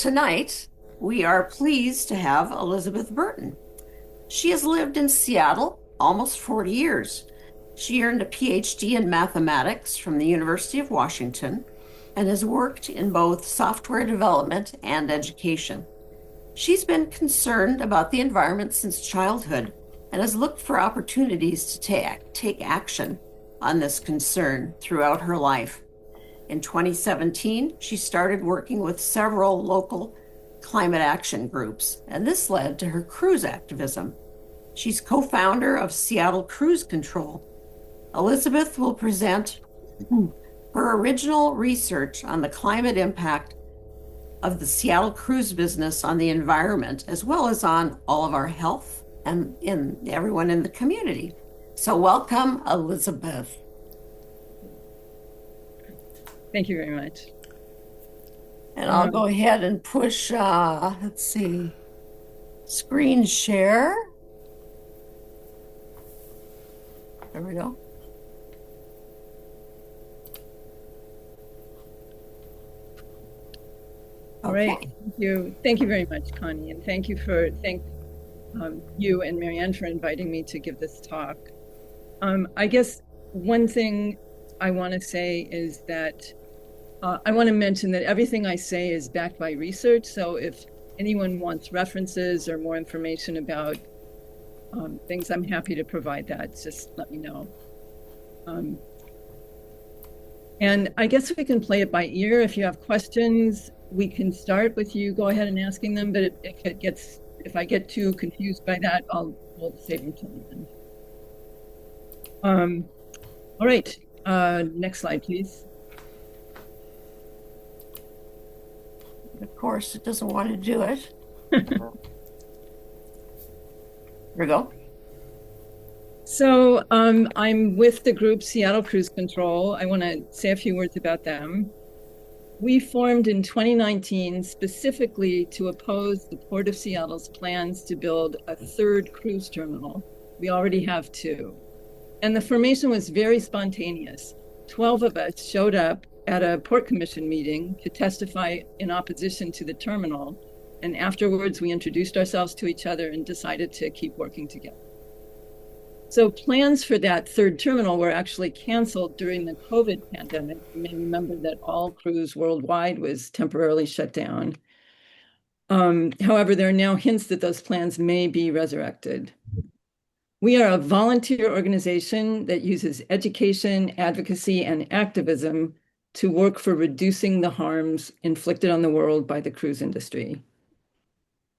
Tonight, we are pleased to have Elizabeth Burton. She has lived in Seattle almost 40 years. She earned a PhD in mathematics from the University of Washington and has worked in both software development and education. She's been concerned about the environment since childhood and has looked for opportunities to take action on this concern throughout her life. In 2017, she started working with several local climate action groups, and this led to her cruise activism. She's co-founder of Seattle Cruise Control. Elizabeth will present her original research on the climate impact of the Seattle cruise business on the environment, as well as on all of our health and in everyone in the community. So welcome, Elizabeth. Thank you very much. And I'll go ahead and push, let's see, screen share. There we go. All right. Thank you. Thank you very much, Connie. And thank you you and Marianne for inviting me to give this talk. I guess one thing I want to say is that I want to mention that everything I say is backed by research. So if anyone wants references or more information about things, I'm happy to provide that. Just let me know. And I guess we can play it by ear. If you have questions, we can start with you. Go ahead and asking them. But if I get too confused by that, we'll save them till the end. All right. Next slide, please. Of course, it doesn't want to do it. There we go. So I'm with the group Seattle Cruise Control. I want to say a few words about them. We formed in 2019 specifically to oppose the Port of Seattle's plans to build a third cruise terminal. We already have two. And the formation was very spontaneous. 12 of us showed up at a Port Commission meeting to testify in opposition to the terminal. And afterwards, we introduced ourselves to each other and decided to keep working together. So plans for that third terminal were actually canceled during the COVID pandemic. You may remember that all cruise worldwide was temporarily shut down. However, there are now hints that those plans may be resurrected. We are a volunteer organization that uses education, advocacy, and activism to work for reducing the harms inflicted on the world by the cruise industry.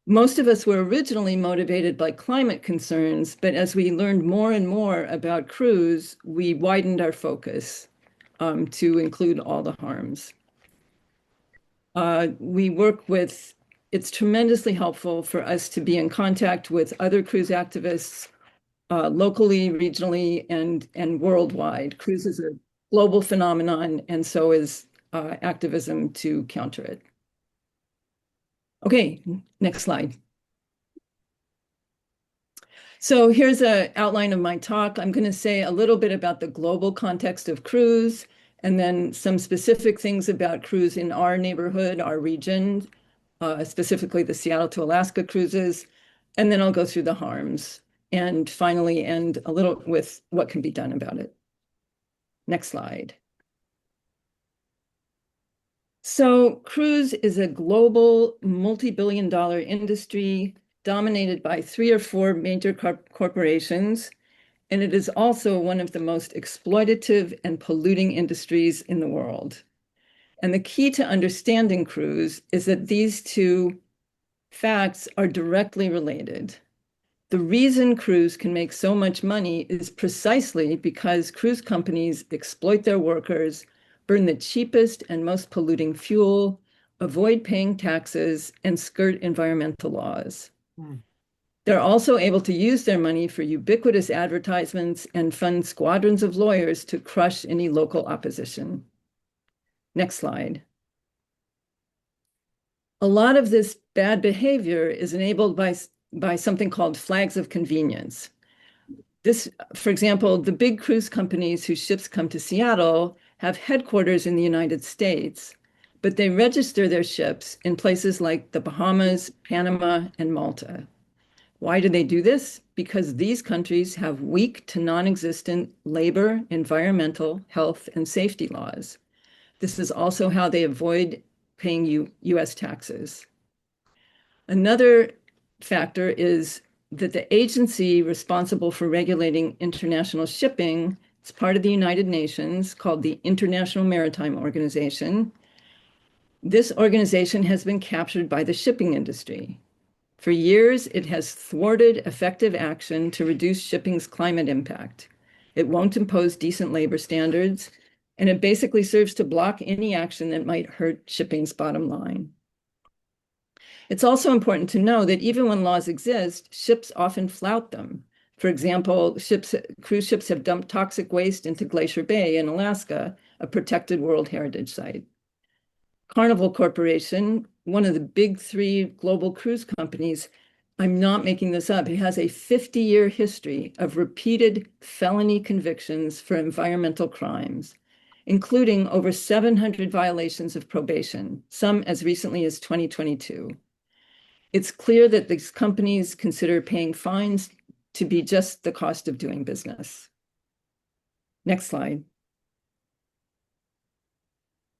Most of us were originally motivated by climate concerns, but as we learned more and more about cruise, we widened our focus to include all the harms. It's tremendously helpful for us to be in contact with other cruise activists locally, regionally, and worldwide. Cruise is a global phenomenon, and so is activism to counter it. Okay, next slide. So here's an outline of my talk. I'm going to say a little bit about the global context of cruise, and then some specific things about cruise in our neighborhood, our region, specifically the Seattle to Alaska cruises, and then I'll go through the harms, and finally end a little with what can be done about it. Next slide. So cruise is a global multi-billion-dollar industry dominated by 3 or 4 major corporations, and it is also one of the most exploitative and polluting industries in the world. And the key to understanding cruise is that these two facts are directly related. The reason cruise can make so much money is precisely because cruise companies exploit their workers, burn the cheapest and most polluting fuel, avoid paying taxes, and skirt environmental laws. They're also able to use their money for ubiquitous advertisements and fund squadrons of lawyers to crush any local opposition. Next slide. A lot of this bad behavior is enabled by something called flags of convenience. This, for example, the big cruise companies whose ships come to Seattle have headquarters in the United States, but they register their ships in places like the Bahamas, Panama, and Malta. Why do they do this? Because these countries have weak to non-existent labor, environmental, health, and safety laws. This is also how they avoid paying US taxes. Another factor is that the agency responsible for regulating international shipping is part of the United Nations called the International Maritime Organization. This organization has been captured by the shipping industry. For years, it has thwarted effective action to reduce shipping's climate impact. It won't impose decent labor standards, and it basically serves to block any action that might hurt shipping's bottom line. It's also important to know that even when laws exist, ships often flout them. For example, cruise ships have dumped toxic waste into Glacier Bay in Alaska, a protected World Heritage Site. Carnival Corporation, one of the big three global cruise companies, I'm not making this up, it has a 50-year history of repeated felony convictions for environmental crimes, including over 700 violations of probation, some as recently as 2022. It's clear that these companies consider paying fines to be just the cost of doing business. Next slide.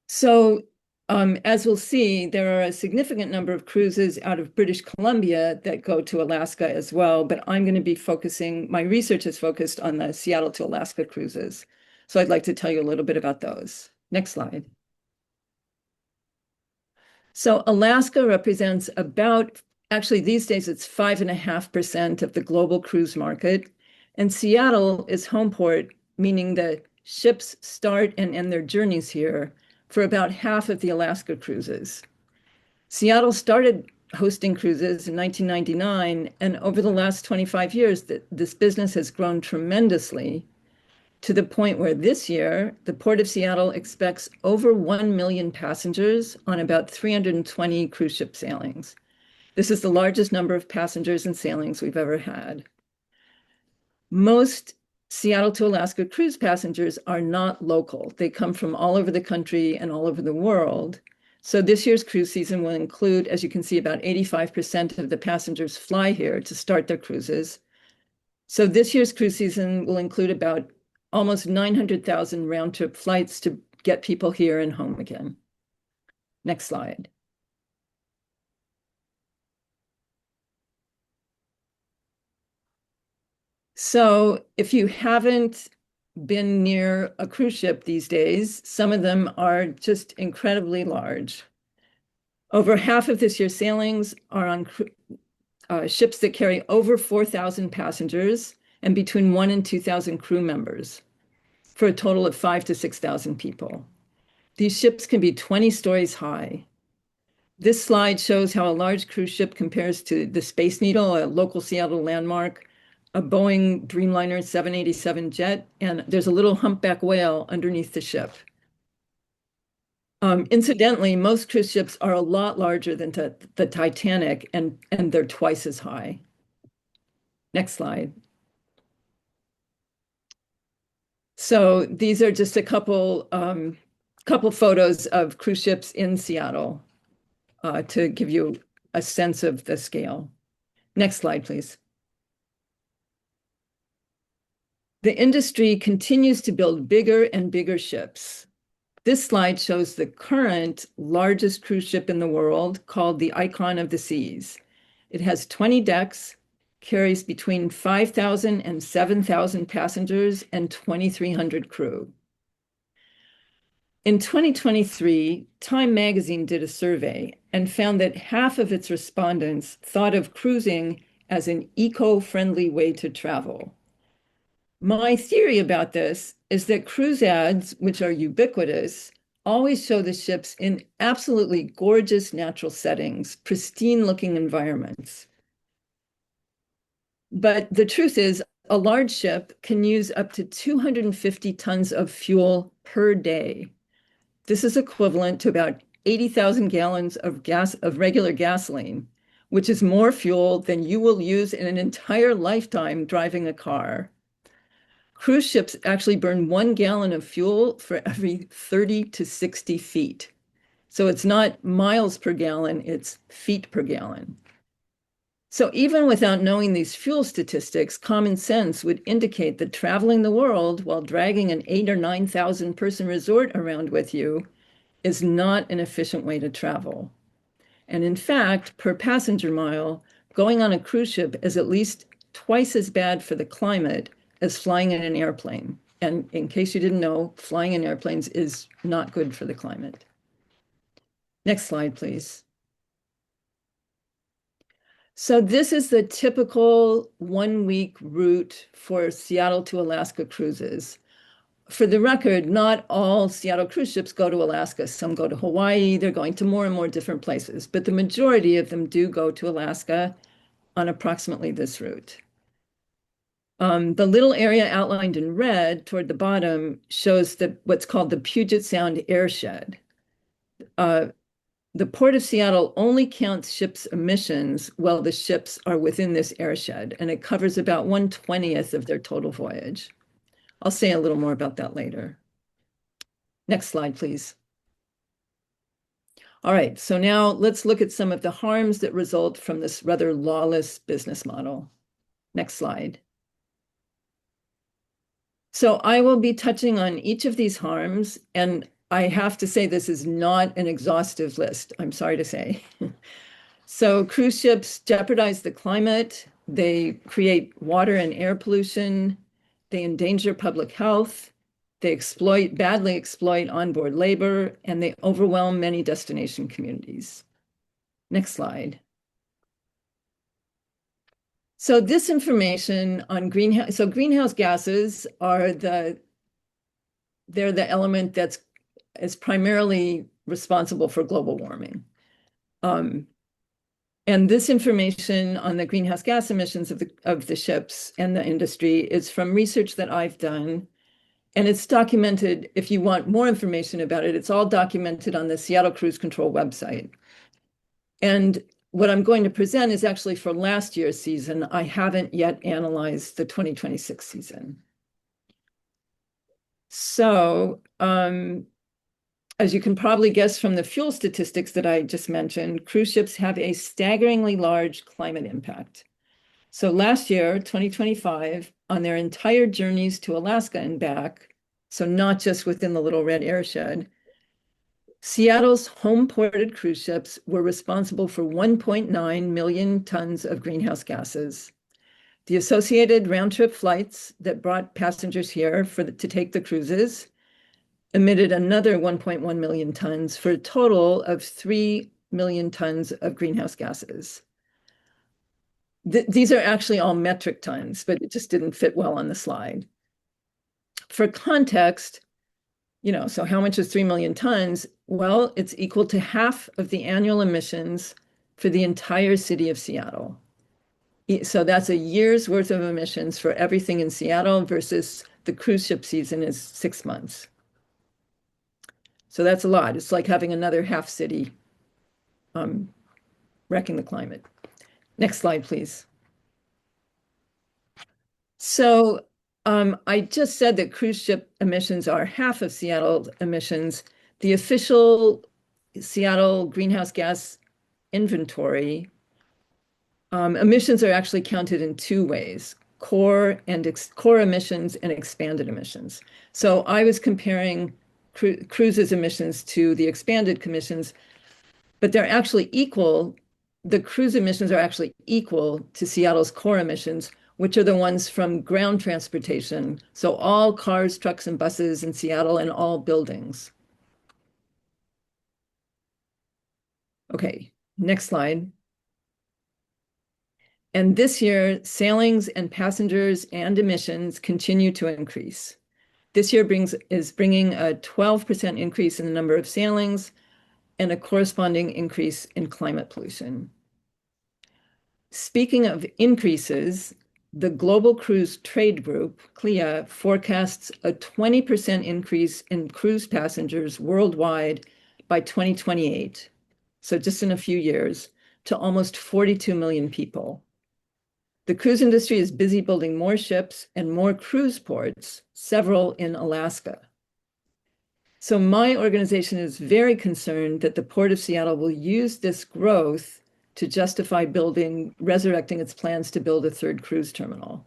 So, as we'll see, there are a significant number of cruises out of British Columbia that go to Alaska as well, but I'm going to be focusing, my research is focused on the Seattle to Alaska cruises. So I'd like to tell you a little bit about those. Next slide. So Alaska represents about, actually these days it's 5.5% of the global cruise market, and Seattle is home port, meaning that ships start and end their journeys here for about half of the Alaska cruises. Seattle started hosting cruises in 1999, and over the last 25 years, this business has grown tremendously to the point where this year, the Port of Seattle expects over 1 million passengers on about 320 cruise ship sailings. This is the largest number of passengers and sailings we've ever had. Most Seattle to Alaska cruise passengers are not local. They come from all over the country and all over the world. So this year's cruise season will include, as you can see, about 85% of the passengers fly here to start their cruises. So this year's cruise season will include about almost 900,000 round-trip flights to get people here and home again. Next slide. So if you haven't been near a cruise ship these days, some of them are just incredibly large. Over half of this year's sailings are on ships that carry over 4,000 passengers and between 1,000 and 2,000 crew members for a total of 5,000 to 6,000 people. These ships can be 20 stories high. This slide shows how a large cruise ship compares to the Space Needle, a local Seattle landmark, a Boeing Dreamliner 787 jet, and there's a little humpback whale underneath the ship. Incidentally, most cruise ships are a lot larger than the Titanic, and they're twice as high. Next slide. So these are just a couple photos of cruise ships in Seattle to give you a sense of the scale. Next slide, please. The industry continues to build bigger and bigger ships. This slide shows the current largest cruise ship in the world called the Icon of the Seas. It has 20 decks, carries between 5,000 and 7,000 passengers and 2,300 crew. In 2023, Time magazine did a survey and found that half of its respondents thought of cruising as an eco-friendly way to travel. My theory about this is that cruise ads, which are ubiquitous, always show the ships in absolutely gorgeous natural settings, pristine-looking environments. But the truth is, a large ship can use up to 250 tons of fuel per day. This is equivalent to about 80,000 gallons of regular gasoline, which is more fuel than you will use in an entire lifetime driving a car. Cruise ships actually burn 1 gallon of fuel for every 30 to 60 feet. So it's not miles per gallon, it's feet per gallon. So even without knowing these fuel statistics, common sense would indicate that traveling the world while dragging an 8,000 or 9,000 person resort around with you is not an efficient way to travel. And in fact, per passenger mile, going on a cruise ship is at least twice as bad for the climate as flying in an airplane. And in case you didn't know, flying in airplanes is not good for the climate. Next slide, please. So this is the typical 1 week route for Seattle to Alaska cruises. For the record, not all Seattle cruise ships go to Alaska. Some go to Hawaii. They're going to more and more different places, but the majority of them do go to Alaska on approximately this route. The little area outlined in red toward the bottom shows what's called the Puget Sound airshed. The Port of Seattle only counts ships' emissions while the ships are within this airshed, and it covers about 1/20th of their total voyage. I'll say a little more about that later. Next slide, please. All right, so now let's look at some of the harms that result from this rather lawless business model. Next slide. So I will be touching on each of these harms, and I have to say this is not an exhaustive list, I'm sorry to say. So cruise ships jeopardize the climate, they create water and air pollution, they endanger public health, they badly exploit onboard labor, and they overwhelm many destination communities. Next slide. So this information on greenhouse gases are they're the element is primarily responsible for global warming. And this information on the greenhouse gas emissions of the ships and the industry is from research that I've done. And it's documented, if you want more information about it, it's all documented on the Seattle Cruise Control website. And what I'm going to present is actually for last year's season. I haven't yet analyzed the 2026 season. So, as you can probably guess from the fuel statistics that I just mentioned, cruise ships have a staggeringly large climate impact. So last year, 2025, on their entire journeys to Alaska and back, so not just within the little red airshed, Seattle's home-ported cruise ships were responsible for 1.9 million tons of greenhouse gases. The associated round-trip flights that brought passengers here to take the cruises emitted another 1.1 million tons for a total of 3 million tons of greenhouse gases. These are actually all metric tons, but it just didn't fit well on the slide. For context, so how much is 3 million tons? Well, it's equal to half of the annual emissions for the entire city of Seattle. So that's a year's worth of emissions for everything in Seattle versus the cruise ship season is 6 months. So that's a lot. It's like having another half city wrecking the climate. Next slide, please. So I just said that cruise ship emissions are half of Seattle emissions. The official Seattle greenhouse gas inventory, emissions are actually counted in two ways, core emissions and expanded emissions. So I was comparing cruises emissions to the expanded emissions, but they're actually equal. The cruise emissions are actually equal to Seattle's core emissions, which are the ones from ground transportation. So all cars, trucks, and buses in Seattle and all buildings. Okay, next slide. And this year, sailings and passengers and emissions continue to increase. This year is bringing a 12% increase in the number of sailings and a corresponding increase in climate pollution. Speaking of increases, the Global Cruise Trade Group, CLIA, forecasts a 20% increase in cruise passengers worldwide by 2028, so just in a few years, to almost 42 million people. The cruise industry is busy building more ships and more cruise ports, several in Alaska. So my organization is very concerned that the Port of Seattle will use this growth to justify resurrecting its plans to build a third cruise terminal.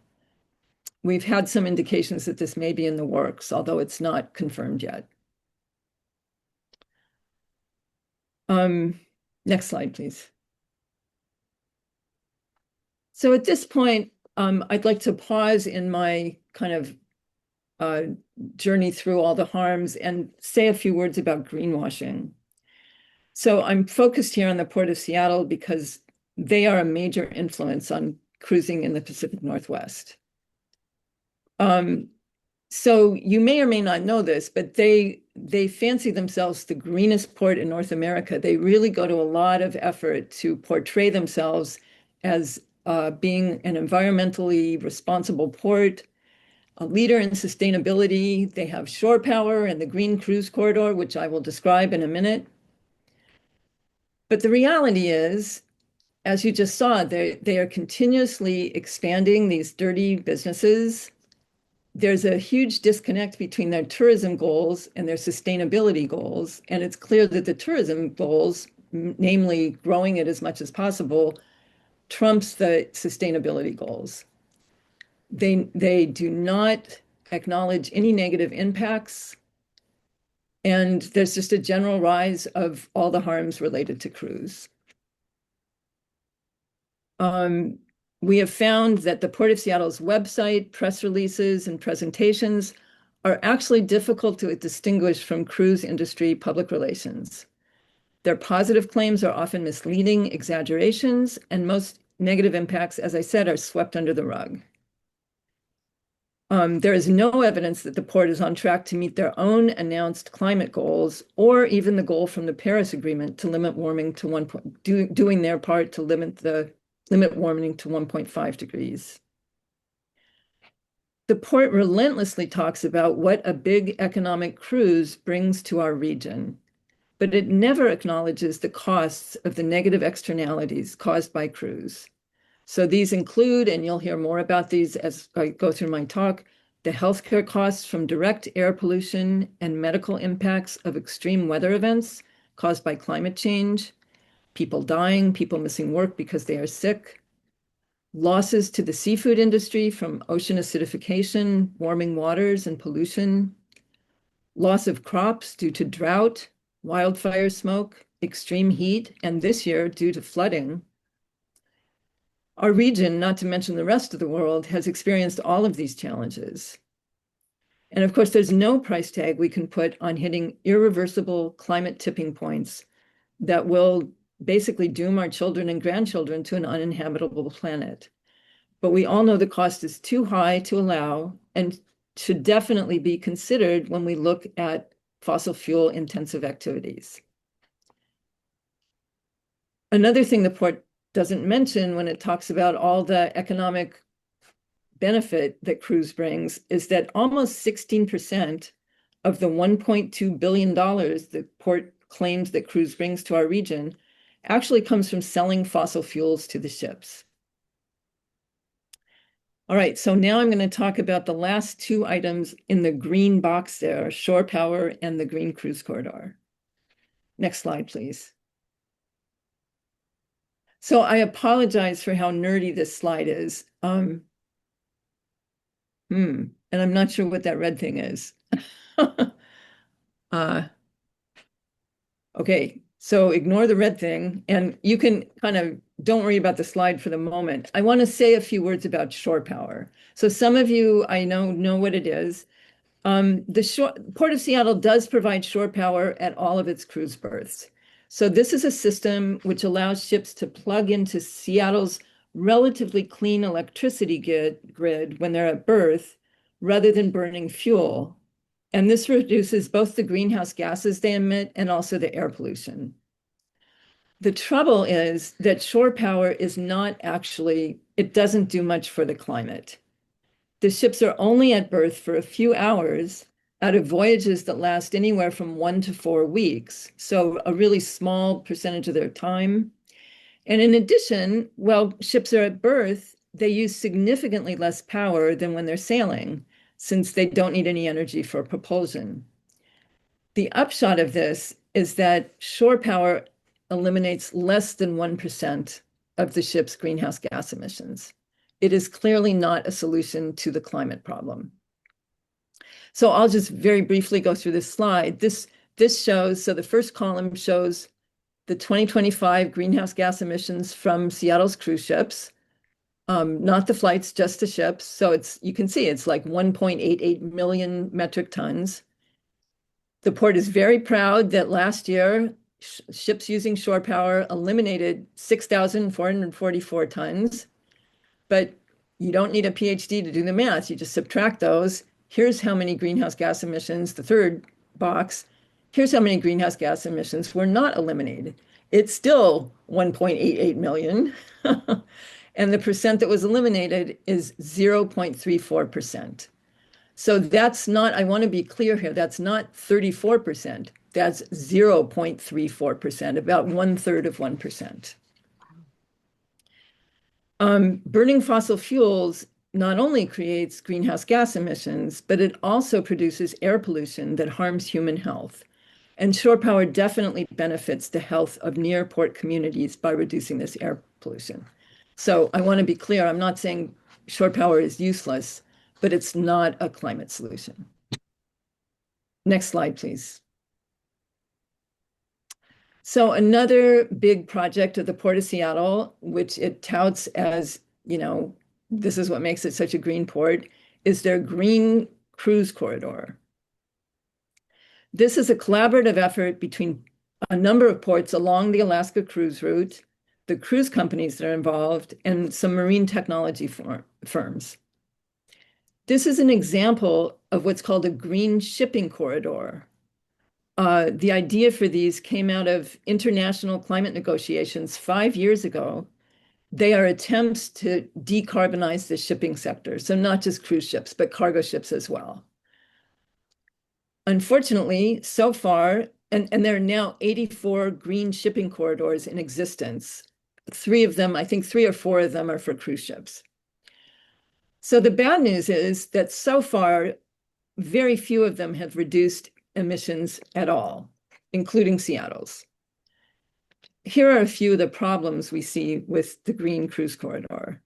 We've had some indications that this may be in the works, although it's not confirmed yet. Next slide, please. So at this point, I'd like to pause in my kind of journey through all the harms and say a few words about greenwashing. So I'm focused here on the Port of Seattle because they are a major influence on cruising in the Pacific Northwest. So you may or may not know this, but they fancy themselves the greenest port in North America. They really go to a lot of effort to portray themselves as being an environmentally responsible port, a leader in sustainability. They have shore power and the Green Cruise Corridor, which I will describe in a minute. But the reality is, as you just saw, they are continuously expanding these dirty businesses. There's a huge disconnect between their tourism goals and their sustainability goals. And it's clear that the tourism goals, namely growing it as much as possible, trumps the sustainability goals. They do not acknowledge any negative impacts. And there's just a general rise of all the harms related to cruise. We have found that the Port of Seattle's website, press releases, and presentations are actually difficult to distinguish from cruise industry public relations. Their positive claims are often misleading exaggerations, and most negative impacts, as I said, are swept under the rug. There is no evidence that the port is on track to meet their own announced climate goals, or even the goal from the Paris Agreement to limit warming to doing their part to limit warming to 1.5 degrees. The port relentlessly talks about what a big economic cruise brings to our region, but it never acknowledges the costs of the negative externalities caused by cruise. So these include, and you'll hear more about these as I go through my talk, the healthcare costs from direct air pollution and medical impacts of extreme weather events caused by climate change, people dying, people missing work because they are sick, losses to the seafood industry from ocean acidification, warming waters, and pollution, loss of crops due to drought, wildfire smoke, extreme heat, and this year due to flooding. Our region, not to mention the rest of the world, has experienced all of these challenges. And of course, there's no price tag we can put on hitting irreversible climate tipping points that will basically doom our children and grandchildren to an uninhabitable planet. But we all know the cost is too high to allow and should definitely be considered when we look at fossil fuel intensive activities. Another thing the port doesn't mention when it talks about all the economic benefit that cruise brings is that almost 16% of the $1.2 billion the port claims that cruise brings to our region actually comes from selling fossil fuels to the ships. All right, so now I'm going to talk about the last two items in the green box there, shore power and the Green Cruise Corridor. Next slide, please. So I apologize for how nerdy this slide is. And I'm not sure what that red thing is. Okay, so ignore the red thing, and you can kind of don't worry about the slide for the moment. I want to say a few words about shore power. So some of you I know what it is. The Port of Seattle does provide shore power at all of its cruise berths. So this is a system which allows ships to plug into Seattle's relatively clean electricity grid when they're at berth, rather than burning fuel. And this reduces both the greenhouse gases they emit and also the air pollution. The trouble is that shore power is not actually, it doesn't do much for the climate. The ships are only at berth for a few hours out of voyages that last anywhere from 1 to 4 weeks. So a really small percentage of their time. And in addition, while ships are at berth, they use significantly less power than when they're sailing, since they don't need any energy for propulsion. The upshot of this is that shore power eliminates less than 1% of the ship's greenhouse gas emissions. It is clearly not a solution to the climate problem. So I'll just very briefly go through this slide. This shows, so the first column shows the 2025 greenhouse gas emissions from Seattle's cruise ships, not the flights, just the ships. So you can see it's like 1.88 million metric tons. The port is very proud that last year, ships using shore power eliminated 6,444 tons, but you don't need a PhD to do the math. You just subtract those. Here's how many greenhouse gas emissions, the third box, here's how many greenhouse gas emissions were not eliminated. It's still 1.88 million. And the percent that was eliminated is 0.34%. So that's not, I want to be clear here, that's not 34%. That's 0.34%, about 1/3 of 1%. Burning fossil fuels not only creates greenhouse gas emissions, but it also produces air pollution that harms human health. And shore power definitely benefits the health of near port communities by reducing this air pollution. So I want to be clear, I'm not saying shore power is useless, but it's not a climate solution. Next slide, please. So another big project of the Port of Seattle, which it touts as, this is what makes it such a green port, is their green cruise corridor. This is a collaborative effort between a number of ports along the Alaska cruise route, the cruise companies that are involved, and some marine technology firms. This is an example of what's called a green shipping corridor. The idea for these came out of international climate negotiations 5 years ago. They are attempts to decarbonize the shipping sector, so not just cruise ships, but cargo ships as well. Unfortunately, so far, and there are now 84 green shipping corridors in existence. 3 of them, I think 3 or 4 of them are for cruise ships. So the bad news is that so far, very few of them have reduced emissions at all, including Seattle's. Here are a few of the problems we see with the green cruise corridor.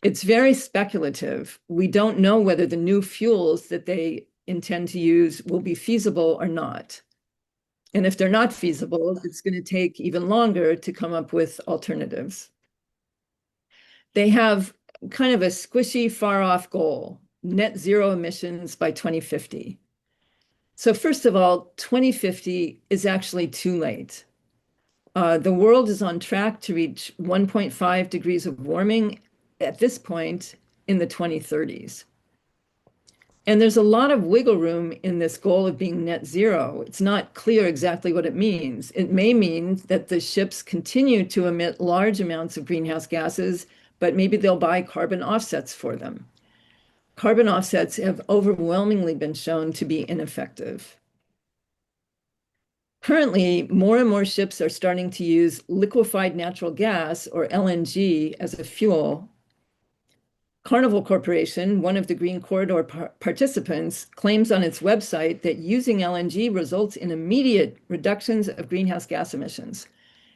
It's very speculative. We don't know whether the new fuels that they intend to use will be feasible or not. And if they're not feasible, it's going to take even longer to come up with alternatives. They have kind of a squishy, far-off goal, net zero emissions by 2050. So first of all, 2050 is actually too late. The world is on track to reach 1.5 degrees of warming at this point in the 2030s. And there's a lot of wiggle room in this goal of being net zero. It's not clear exactly what it means. It may mean that the ships continue to emit large amounts of greenhouse gases, but maybe they'll buy carbon offsets for them. Carbon offsets have overwhelmingly been shown to be ineffective. Currently, more and more ships are starting to use liquefied natural gas, or LNG, as a fuel. Carnival Corporation, one of the Green Corridor participants, claims on its website that using LNG results in immediate reductions of greenhouse gas emissions.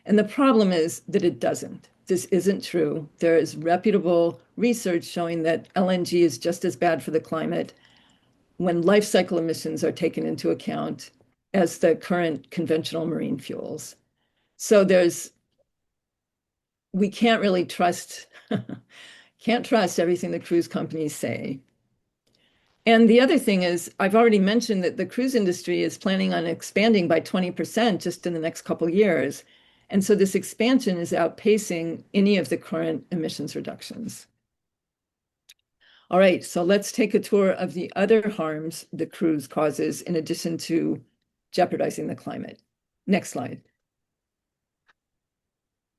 And the problem is that it doesn't. This isn't true. There is reputable research showing that LNG is just as bad for the climate when life cycle emissions are taken into account as the current conventional marine fuels. So we can't really trust everything the cruise companies say. And the other thing is, I've already mentioned that the cruise industry is planning on expanding by 20% just in the next couple of years. And so this expansion is outpacing any of the current emissions reductions. All right, so let's take a tour of the other harms the cruise causes in addition to jeopardizing the climate. Next slide.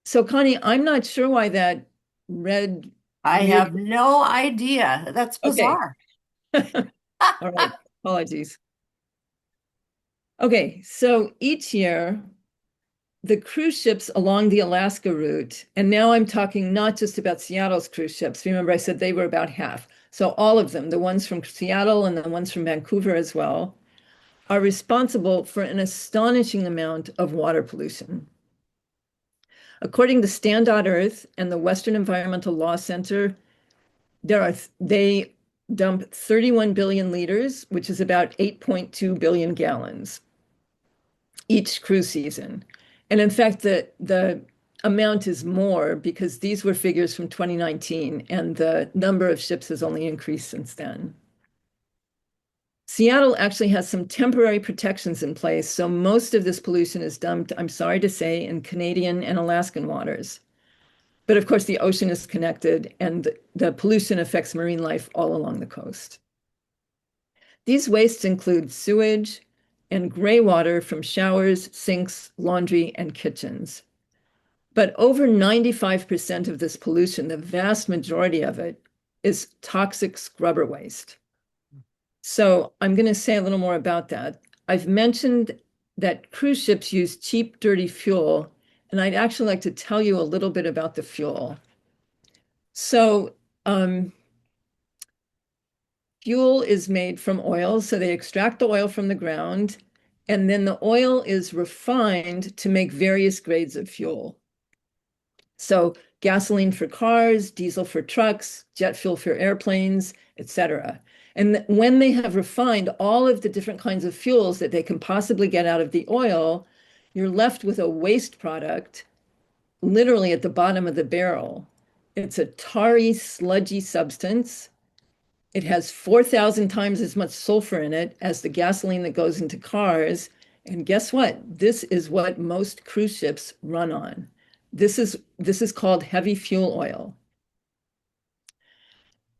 So Connie, I'm not sure why that red... I have no idea. That's bizarre. Okay. All right, apologies. Okay, so each year, the cruise ships along the Alaska route, and now I'm talking not just about Seattle's cruise ships. Remember, I said they were about half. So all of them, the ones from Seattle and the ones from Vancouver as well, are responsible for an astonishing amount of water pollution. According to Stand.Earth and the Western Environmental Law Center, they dump 31 billion liters, which is about 8.2 billion gallons each cruise season. And in fact, the amount is more because these were figures from 2019 and the number of ships has only increased since then. Seattle actually has some temporary protections in place, so most of this pollution is dumped, I'm sorry to say, in Canadian and Alaskan waters. But of course, the ocean is connected and the pollution affects marine life all along the coast. These wastes include sewage and gray water from showers, sinks, laundry, and kitchens. But over 95% of this pollution, the vast majority of it, is toxic scrubber waste. So I'm going to say a little more about that. I've mentioned that cruise ships use cheap, dirty fuel, and I'd actually like to tell you a little bit about the fuel. So fuel is made from oil, so they extract the oil from the ground, and then the oil is refined to make various grades of fuel. So gasoline for cars, diesel for trucks, jet fuel for airplanes, etc. And when they have refined all of the different kinds of fuels that they can possibly get out of the oil, you're left with a waste product literally at the bottom of the barrel. It's a tarry, sludgy substance. It has 4,000 times as much sulfur in it as the gasoline that goes into cars. And guess what? This is what most cruise ships run on. This is called heavy fuel oil.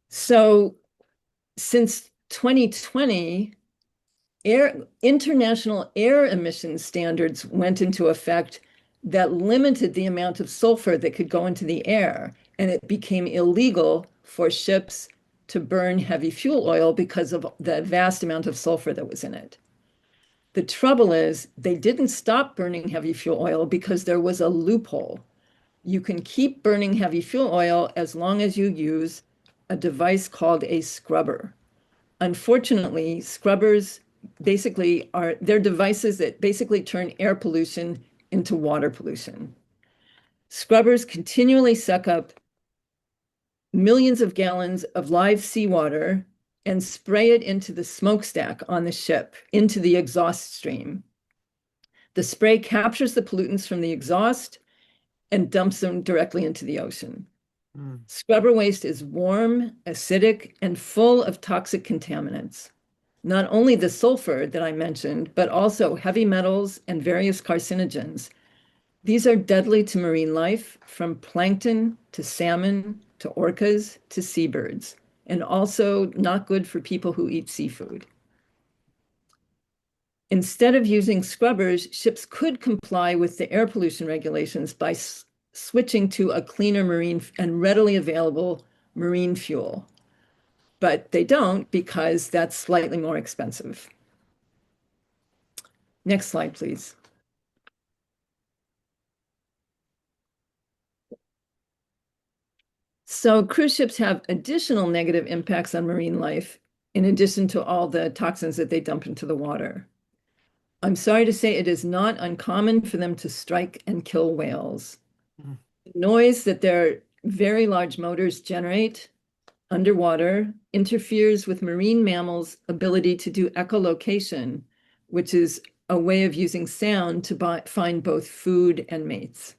So since 2020, international air emission standards went into effect that limited the amount of sulfur that could go into the air, and it became illegal for ships to burn heavy fuel oil because of the vast amount of sulfur that was in it. The trouble is they didn't stop burning heavy fuel oil because there was a loophole. You can keep burning heavy fuel oil as long as you use a device called a scrubber. Unfortunately, scrubbers they're devices that basically turn air pollution into water pollution. Scrubbers continually suck up millions of gallons of live seawater and spray it into the smokestack on the ship, into the exhaust stream. The spray captures the pollutants from the exhaust and dumps them directly into the ocean. Scrubber waste is warm, acidic, and full of toxic contaminants. Not only the sulfur that I mentioned, but also heavy metals and various carcinogens. These are deadly to marine life, from plankton to salmon to orcas to seabirds, and also not good for people who eat seafood. Instead of using scrubbers, ships could comply with the air pollution regulations by switching to a cleaner marine and readily available marine fuel. But they don't because that's slightly more expensive. Next slide, please. So cruise ships have additional negative impacts on marine life in addition to all the toxins that they dump into the water. I'm sorry to say it is not uncommon for them to strike and kill whales. The noise that their very large motors generate underwater interferes with marine mammals' ability to do echolocation, which is a way of using sound to find both food and mates.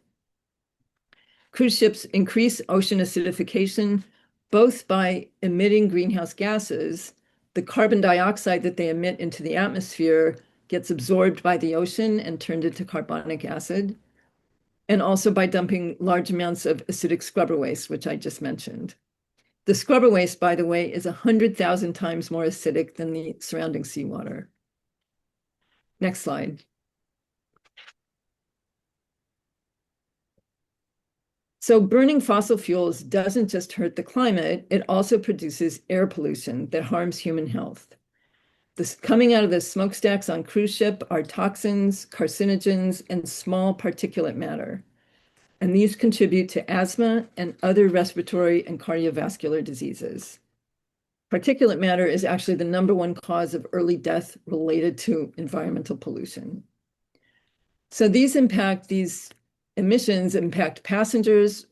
Cruise ships increase ocean acidification both by emitting greenhouse gases. The carbon dioxide that they emit into the atmosphere gets absorbed by the ocean and turned into carbonic acid, and also by dumping large amounts of acidic scrubber waste, which I just mentioned. The scrubber waste, by the way, is 100,000 times more acidic than the surrounding seawater. Next slide. So burning fossil fuels doesn't just hurt the climate, it also produces air pollution that harms human health. Coming out of the smokestacks on cruise ship are toxins, carcinogens, and small particulate matter. And these contribute to asthma and other respiratory and cardiovascular diseases. particulate matter is actually the #1 cause of early death related to environmental pollution. So these emissions impact passengers,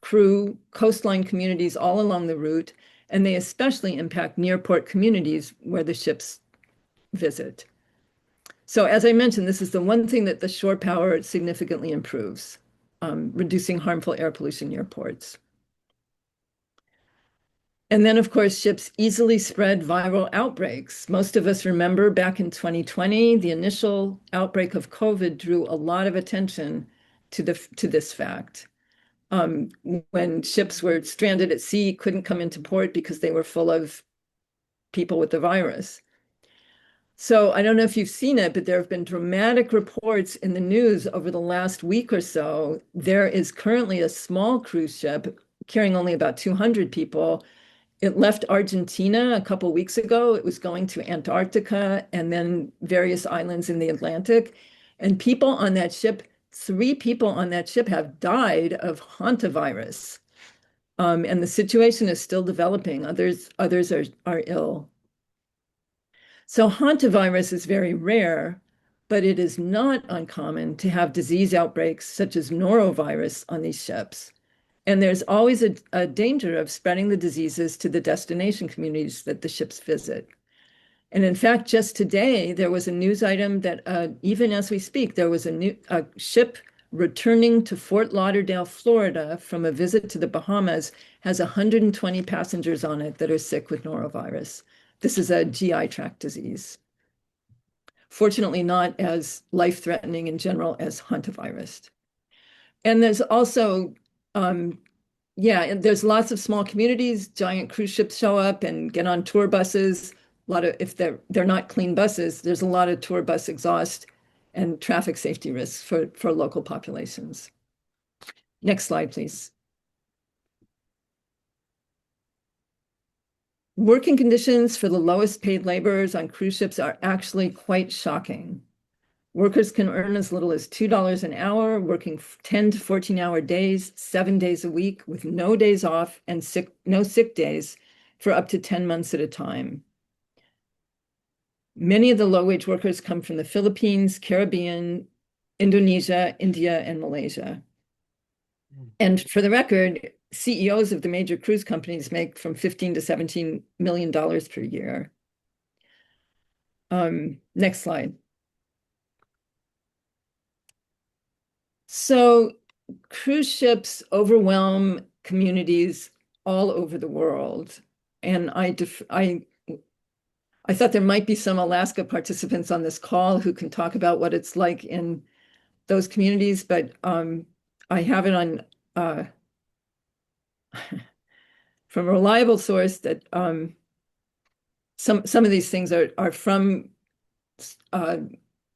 crew, coastline communities all along the route, and they especially impact near-port communities where the ships visit. So as I mentioned, this is the one thing that the shore power significantly improves, reducing harmful air pollution near ports. And then, of course, ships easily spread viral outbreaks. Most of us remember back in 2020, the initial outbreak of COVID drew a lot of attention to this fact. When ships were stranded at sea, couldn't come into port because they were full of people with the virus. So I don't know if you've seen it, but there have been dramatic reports in the news over the last week or so. There is currently a small cruise ship carrying only about 200 people. It left Argentina a couple weeks ago. It was going to Antarctica and then various islands in the Atlantic. And people on that ship, 3 people on that ship have died of hantavirus. And the situation is still developing. Others are ill. So hantavirus is very rare, but it is not uncommon to have disease outbreaks such as norovirus on these ships. And there's always a danger of spreading the diseases to the destination communities that the ships visit. And in fact, just today, there was a news item that even as we speak, there was a ship returning to Fort Lauderdale, Florida from a visit to the Bahamas, has 120 passengers on it that are sick with norovirus. This is a GI tract disease. Fortunately, not as life-threatening in general as hantavirus. And there's also there's lots of small communities. Giant cruise ships show up and get on tour buses. A lot of, if they're not clean buses, there's a lot of tour bus exhaust and traffic safety risks for local populations. Next slide, please. Working conditions for the lowest paid laborers on cruise ships are actually quite shocking. Workers can earn as little as $2 an hour, working 10 to 14-hour days, 7 days a week, with no days off and no sick days for up to 10 months at a time. Many of the low-wage workers come from the Philippines, Caribbean, Indonesia, India, and Malaysia. And for the record, CEOs of the major cruise companies make from $15 to $17 million per year. Next slide. So cruise ships overwhelm communities all over the world. And I thought there might be some Alaska participants on this call who can talk about what it's like in those communities, but I have it on from a reliable source that some of these things are from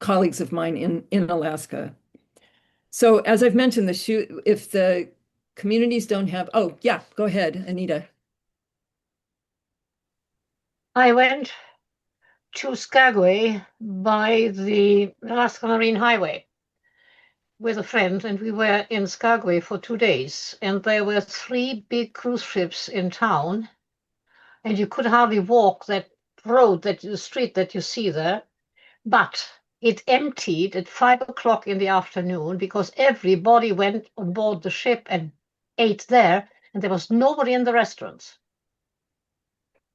colleagues of mine in Alaska. So as I've mentioned, if the communities don't have, oh yeah, go ahead, Anita. I went to Skagway by the Alaska Marine Highway with a friend, and we were in Skagway for 2 days, and there were 3 big cruise ships in town, and you could hardly walk that road, the street that you see there, but it emptied at 5 o'clock in the afternoon because everybody went on board the ship and ate there, and there was nobody in the restaurants.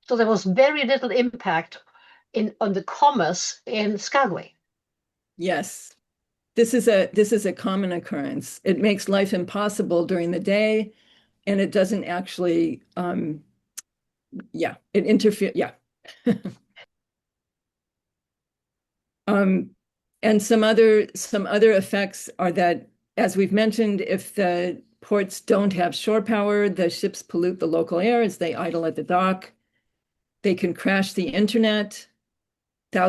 So there was very little impact on the commerce in Skagway. Yes, this is a common occurrence. It makes life impossible during the day, and it doesn't actually, it interferes, yeah. And some other effects are that, as we've mentioned, if the ports don't have shore power, the ships pollute the local air as they idle at the dock. They can crash the internet. The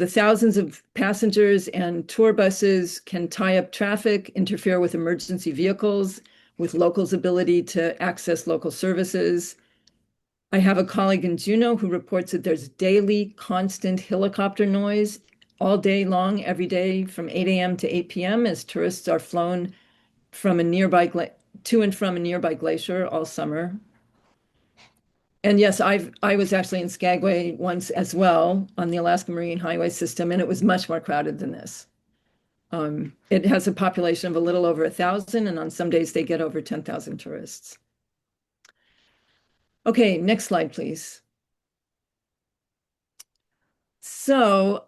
thousands of passengers and tour buses can tie up traffic, interfere with emergency vehicles, with locals' ability to access local services. I have a colleague in Juneau who reports that there's daily constant helicopter noise all day long, every day from 8 a.m. to 8 p.m. as tourists are flown from a nearby to and from a nearby glacier all summer. And yes, I was actually in Skagway once as well on the Alaska Marine Highway system, and it was much more crowded than this. It has a population of a little over 1,000, and on some days they get over 10,000 tourists. Okay, next slide, please. So,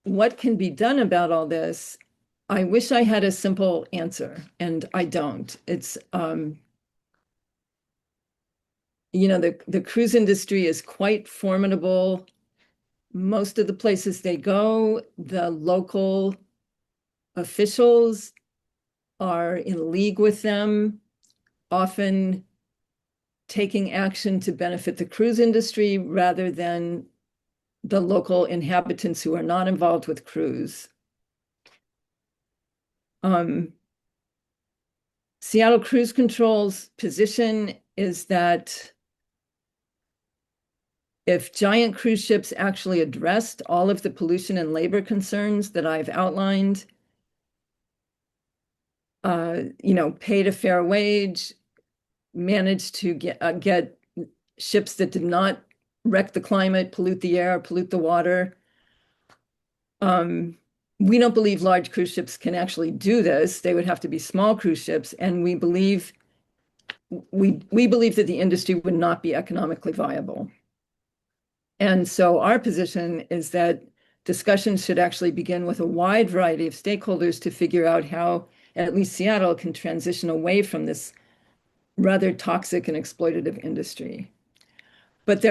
what can be done about all this? I wish I had a simple answer, and I don't. It's, you know, the cruise industry is quite formidable. Most of the places they go, the local officials are in league with them, often taking action to benefit the cruise industry rather than the local inhabitants who are not involved with cruise. Seattle Cruise Control's position is that if giant cruise ships actually addressed all of the pollution and labor concerns that I've outlined, you know, paid a fair wage, managed to get ships that did not wreck the climate, pollute the air, pollute the water. We don't believe large cruise ships can actually do this. They would have to be small cruise ships, and we believe that the industry would not be economically viable. And so our position is that discussions should actually begin with a wide variety of stakeholders to figure out how at least Seattle can transition away from this rather toxic and exploitative industry. But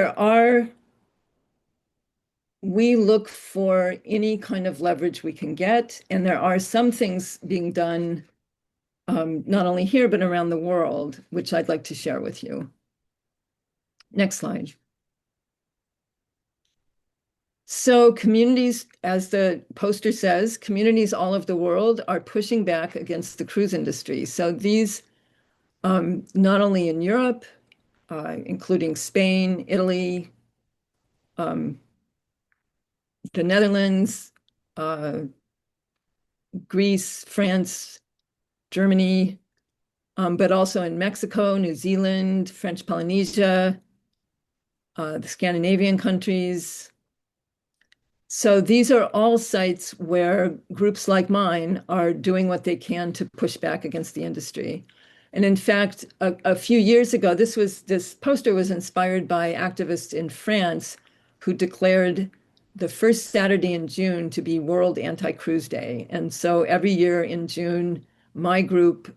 we look for any kind of leverage we can get, and there are some things being done not only here, but around the world, which I'd like to share with you. Next slide. So communities, as the poster says, communities all over the world are pushing back against the cruise industry. So these, not only in Europe, including Spain, Italy, the Netherlands, Greece, France, Germany, but also in Mexico, New Zealand, French Polynesia, the Scandinavian countries. So these are all sites where groups like mine are doing what they can to push back against the industry. And in fact, a few years ago, this poster was inspired by activists in France who declared the first Saturday in June to be World Anti-Cruise Day. And so every year in June, my group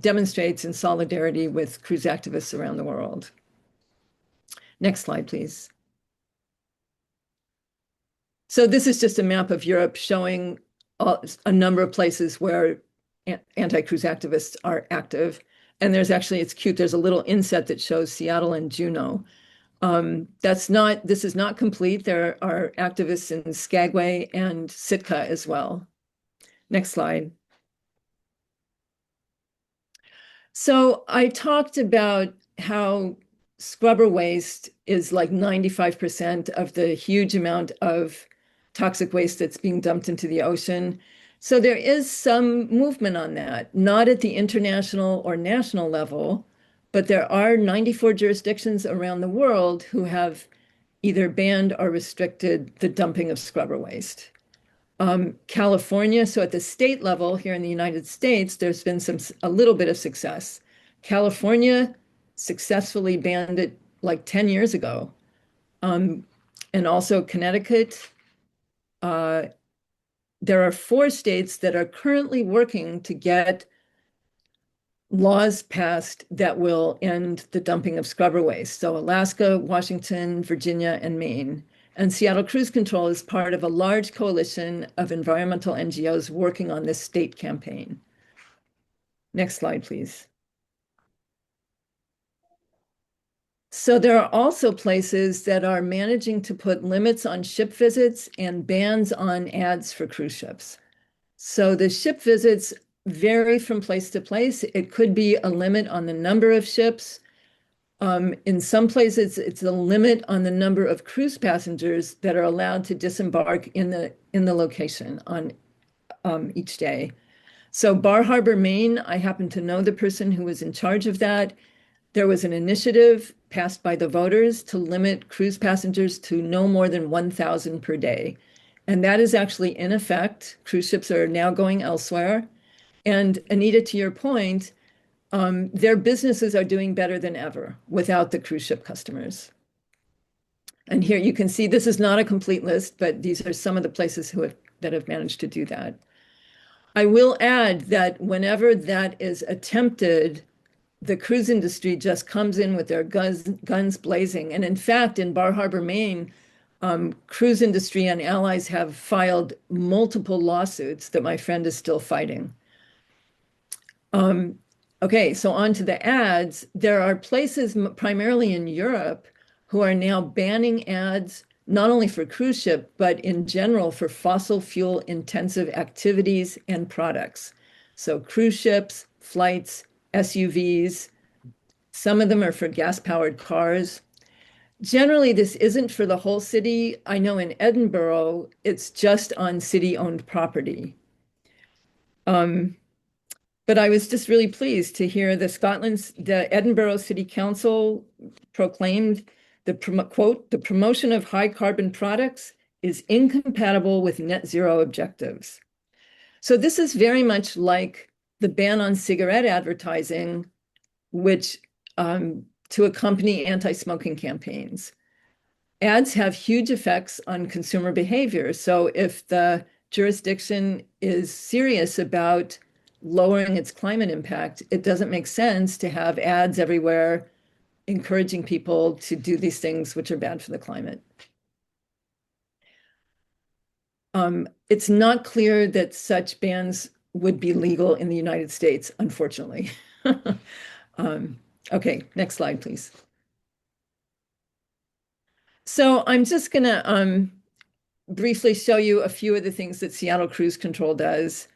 demonstrates in solidarity with cruise activists around the world. Next slide, please. So this is just a map of Europe showing a number of places where anti-cruise activists are active. And there's actually, it's cute, there's a little inset that shows Seattle and Juneau. This is not complete. There are activists in Skagway and Sitka as well. Next slide. So I talked about how scrubber waste is like 95% of the huge amount of toxic waste that's being dumped into the ocean. So there is some movement on that, not at the international or national level, but there are 94 jurisdictions around the world who have either banned or restricted the dumping of scrubber waste. California, so at the state level here in the United States, there's been a little bit of success. California successfully banned it like 10 years ago. And also Connecticut. There are 4 states that are currently working to get laws passed that will end the dumping of scrubber waste. So Alaska, Washington, Virginia, and Maine. And Seattle Cruise Control is part of a large coalition of environmental NGOs working on this state campaign. Next slide, please. So there are also places that are managing to put limits on ship visits and bans on ads for cruise ships. So the ship visits vary from place to place. It could be a limit on the number of ships. In some places, it's a limit on the number of cruise passengers that are allowed to disembark in the location on each day. So Bar Harbor, Maine, I happen to know the person who was in charge of that. There was an initiative passed by the voters to limit cruise passengers to no more than 1,000 per day. And that is actually in effect. Cruise ships are now going elsewhere. And Anita, to your point, their businesses are doing better than ever without the cruise ship customers. And here you can see this is not a complete list, but these are some of the places that have managed to do that. I will add that whenever that is attempted, the cruise industry just comes in with their guns blazing. And in fact, in Bar Harbor, Maine, cruise industry and allies have filed multiple lawsuits that my friend is still fighting. Okay, so on to the ads. There are places primarily in Europe who are now banning ads, not only for cruise ship, but in general for fossil fuel intensive activities and products. So cruise ships, flights, SUVs, some of them are for gas-powered cars. Generally, this isn't for the whole city. I know in Edinburgh, it's just on city-owned property. But I was just really pleased to hear the Edinburgh City Council proclaimed quote, the promotion of high carbon products is incompatible with net zero objectives. So this is very much like the ban on cigarette advertising, which to accompany anti-smoking campaigns. Ads have huge effects on consumer behavior. So if the jurisdiction is serious about lowering its climate impact, it doesn't make sense to have ads everywhere encouraging people to do these things which are bad for the climate. It's not clear that such bans would be legal in the United States, unfortunately. Okay, next slide, please. So I'm just going to briefly show you a few of the things that Seattle Cruise Control does.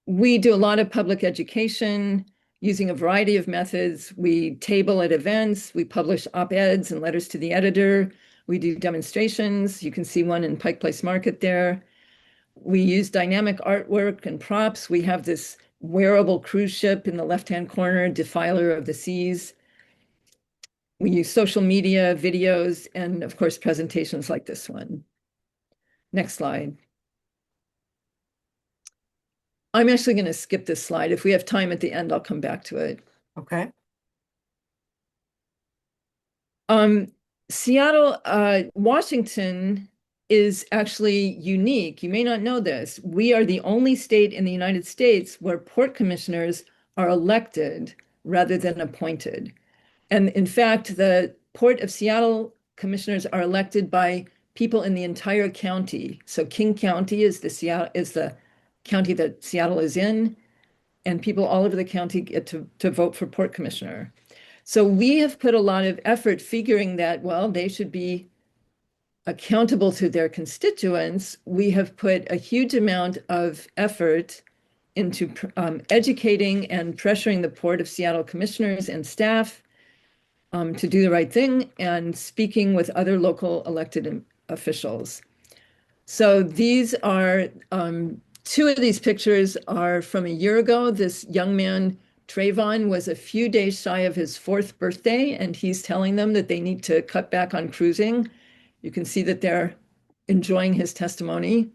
We do a lot of public education using a variety of methods. We table at events, we publish op-eds and letters to the editor. We do demonstrations. You can see one in Pike Place Market there. We use dynamic artwork and props. We have this wearable cruise ship in the left-hand corner, Defiler of the Seas. We use social media, videos, and of course, presentations like this one. Next slide. I'm actually going to skip this slide. If we have time at the end, I'll come back to it. Okay. Seattle, Washington is actually unique. You may not know this. We are the only state in the United States where port commissioners are elected rather than appointed. And in fact, the Port of Seattle commissioners are elected by people in the entire county. So King County is the county that Seattle is in, and people all over the county get to vote for port commissioner. So we have put a lot of effort figuring that, well, they should be accountable to their constituents. We have put a huge amount of effort into educating and pressuring the Port of Seattle commissioners and staff to do the right thing and speaking with other local elected officials. So these are, two of these pictures are from a year ago. This young man, Trayvon, was a few days shy of his 4th birthday, and he's telling them that they need to cut back on cruising. You can see that they're enjoying his testimony.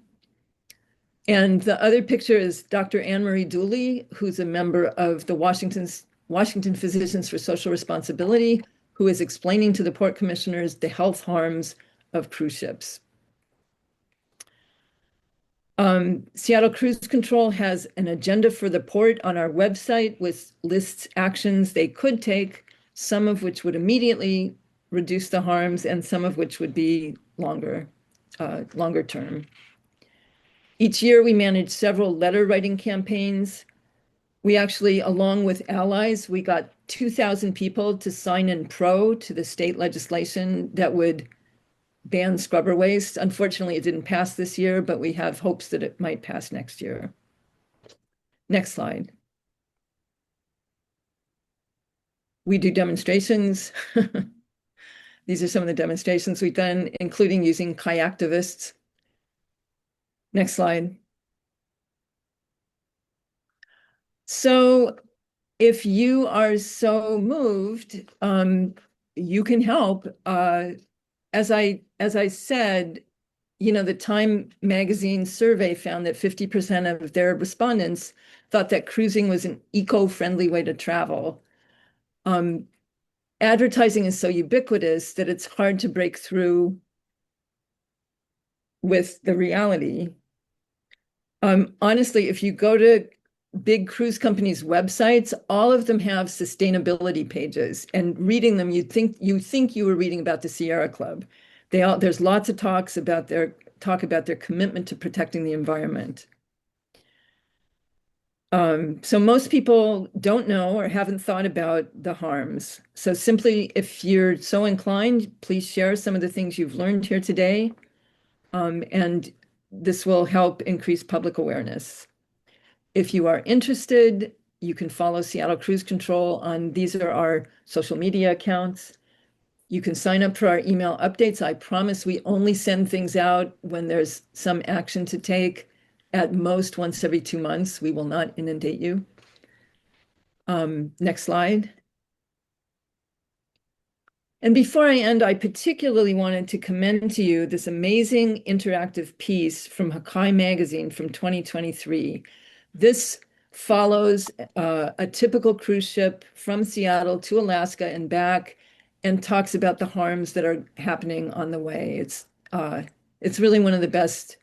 And the other picture is Dr. Anne Marie Dooley, who's a member of the Washington Physicians for Social Responsibility, who is explaining to the port commissioners the health harms of cruise ships. Seattle Cruise Control has an agenda for the port on our website with lists actions they could take, some of which would immediately reduce the harms and some of which would be longer term. Each year we manage several letter writing campaigns. We actually, along with allies, we got 2,000 people to sign in pro to the state legislation that would ban scrubber waste. Unfortunately, it didn't pass this year, but we have hopes that it might pass next year. Next slide. We do demonstrations. These are some of the demonstrations we've done, including using kayaktivists. Next slide. So if you are so moved, you can help. As I said, the Time magazine survey found that 50% of their respondents thought that cruising was an eco-friendly way to travel. Advertising is so ubiquitous that it's hard to break through with the reality. Honestly, if you go to big cruise companies' websites, all of them have sustainability pages, and reading them, you think you were reading about the Sierra Club. There's lots of talk about their commitment to protecting the environment. So most people don't know or haven't thought about the harms. So simply, if you're so inclined, please share some of the things you've learned here today. And this will help increase public awareness. If you are interested, you can follow Seattle Cruise Control these are our social media accounts. You can sign up for our email updates. I promise we only send things out when there's some action to take, at most once every 2 months. We will not inundate you. Next slide. And before I end, I particularly wanted to commend to you this amazing interactive piece from Hakai Magazine from 2023. This follows a typical cruise ship from Seattle to Alaska and back, and talks about the harms that are happening on the way. It's really one of the best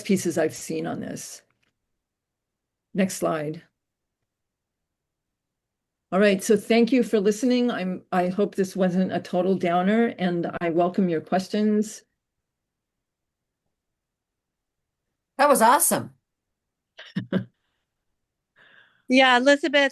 pieces I've seen on this. Next slide. All right, so thank you for listening. I hope this wasn't a total downer, and I welcome your questions. That was awesome. Yeah, Elizabeth,